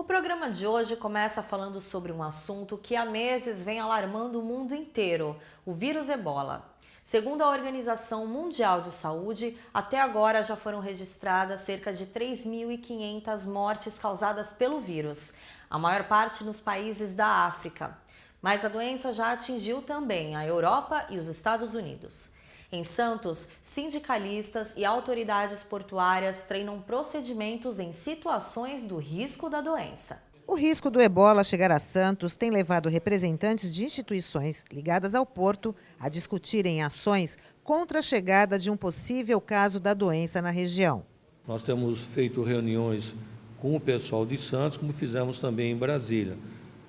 O programa de hoje começa falando sobre um assunto que há meses vem alarmando o mundo inteiro, o vírus Ebola. Segundo a Organização Mundial de Saúde, até agora já foram registradas cerca de 3.500 mortes causadas pelo vírus, a maior parte nos países da África. Mas a doença já atingiu também a Europa e os Estados Unidos. Em Santos, sindicalistas e autoridades portuárias treinam procedimentos em situações do risco da doença. O risco do ebola chegar a Santos tem levado representantes de instituições ligadas ao porto a discutirem ações contra a chegada de um possível caso da doença na região. Nós temos feito reuniões com o pessoal de Santos, como fizemos também em Brasília.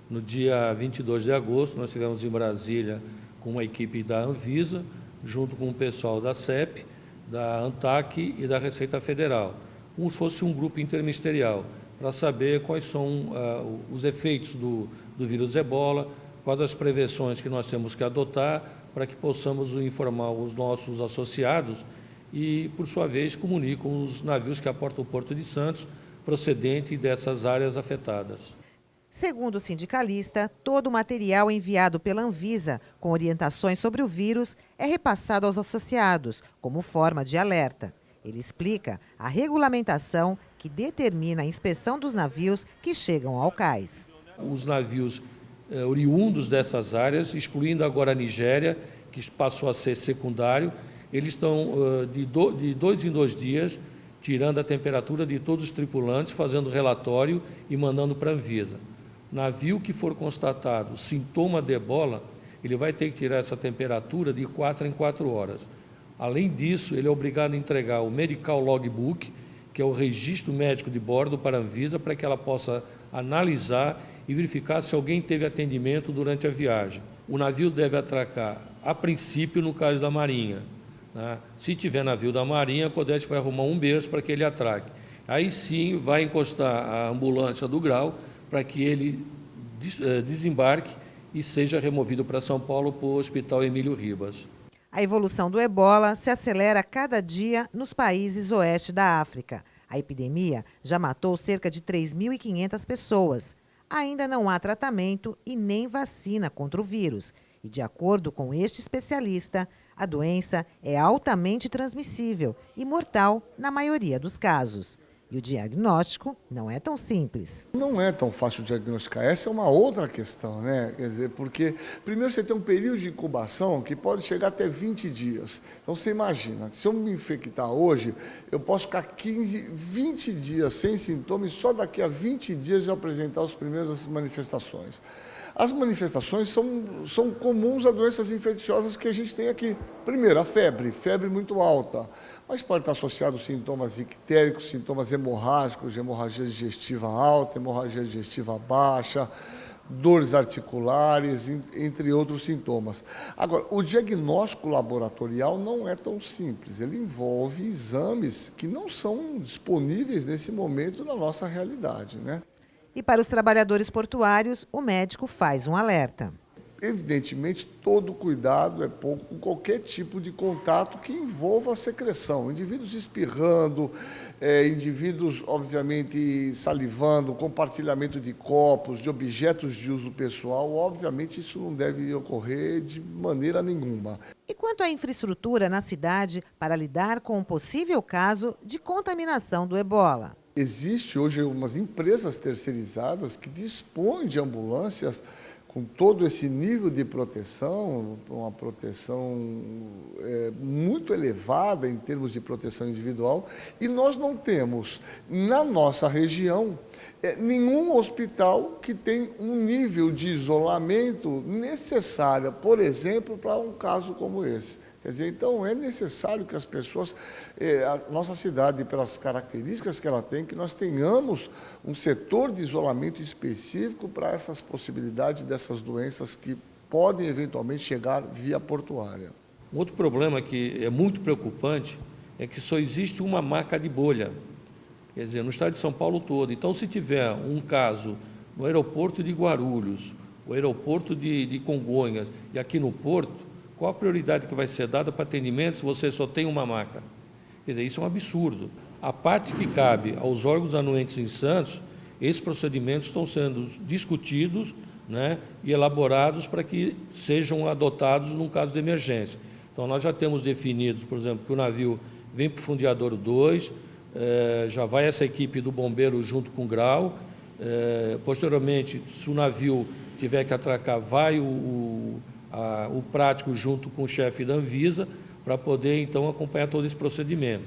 No dia 22 de agosto, nós estivemos em Brasília com uma equipe da Anvisa, junto com o pessoal da CEP, da ANTAC e da Receita Federal, como se fosse um grupo interministerial, para saber quais são os efeitos do vírus Ebola, quais as prevenções que nós temos que adotar para que possamos informar os nossos associados e, por sua vez, comunicam os navios que aportam o Porto de Santos, procedente dessas áreas afetadas. Segundo o sindicalista, todo o material enviado pela Anvisa com orientações sobre o vírus é repassado aos associados, como forma de alerta. Ele explica a regulamentação que determina a inspeção dos navios que chegam ao cais. Os navios oriundos dessas áreas, excluindo agora a Nigéria, que passou a ser secundário, eles estão de 2 em 2 dias tirando a temperatura de todos os tripulantes, fazendo relatório e mandando para a Anvisa. Navio que for constatado sintoma de ebola, ele vai ter que tirar essa temperatura de 4 em 4 horas. Além disso, ele é obrigado a entregar o Medical Logbook, que é o registro médico de bordo para a Anvisa, para que ela possa analisar e verificar se alguém teve atendimento durante a viagem. O navio deve atracar, a princípio, no caso da Marinha, né? Se tiver navio da Marinha, a CODEST vai arrumar um berço para que ele atraque. Aí sim vai encostar a ambulância do grau para que ele desembarque e seja removido para São Paulo para o Hospital Emílio Ribas. A evolução do ebola se acelera a cada dia nos países oeste da África. A epidemia já matou cerca de 3.500 pessoas. Ainda não há tratamento e nem vacina contra o vírus. E, de acordo com este especialista, a doença é altamente transmissível e mortal na maioria dos casos. E o diagnóstico não é tão simples. Não é tão fácil diagnosticar. Essa é uma outra questão, né? Quer dizer, porque primeiro você tem um período de incubação que pode chegar até 20 dias. Então você imagina, se eu me infectar hoje, eu posso ficar 15, 20 dias sem sintomas e só daqui a 20 dias eu apresentar as primeiras manifestações. As manifestações são comuns a doenças infecciosas que a gente tem aqui. Primeiro, a febre muito alta, mas pode estar associado a sintomas ictéricos, sintomas hemorrágicos, de hemorragia digestiva alta, hemorragia digestiva baixa, dores articulares, entre outros sintomas. Agora, o diagnóstico laboratorial não é tão simples, ele envolve exames que não são disponíveis nesse momento na nossa realidade, né? E para os trabalhadores portuários, o médico faz um alerta. Evidentemente, todo cuidado é pouco com qualquer tipo de contato que envolva a secreção. Indivíduos espirrando, indivíduos, obviamente, salivando, compartilhamento de copos, de objetos de uso pessoal, obviamente isso não deve ocorrer de maneira nenhuma. E quanto à infraestrutura na cidade para lidar com um possível caso de contaminação do ebola? Existe hoje umas empresas terceirizadas que dispõem de ambulâncias com todo esse nível de proteção, uma proteção muito elevada em termos de proteção individual, e nós não temos, na nossa região, nenhum hospital que tem um nível de isolamento necessário, por exemplo, para um caso como esse. Quer dizer, então é necessário que as pessoas, a nossa cidade, pelas características que ela tem, que nós tenhamos um setor de isolamento específico para essas possibilidades dessas doenças que podem eventualmente chegar via portuária. Um outro problema que é muito preocupante é que só existe uma marca de bolha, quer dizer, no estado de São Paulo todo. Então, se tiver um caso no aeroporto de Guarulhos, o aeroporto de Congonhas e aqui no Porto, qual a prioridade que vai ser dada para atendimento se você só tem uma maca? Quer dizer, isso é um absurdo. A parte que cabe aos órgãos anuentes em Santos, esses procedimentos estão sendo discutidos, né, e elaborados para que sejam adotados num caso de emergência. Então, nós já temos definidos, por exemplo, que o navio vem para o Fundeadouro 2, já vai essa equipe do bombeiro junto com o grau. Posteriormente, se o navio tiver que atracar, vai o prático junto com o chefe da Anvisa para poder, então, acompanhar todo esse procedimento.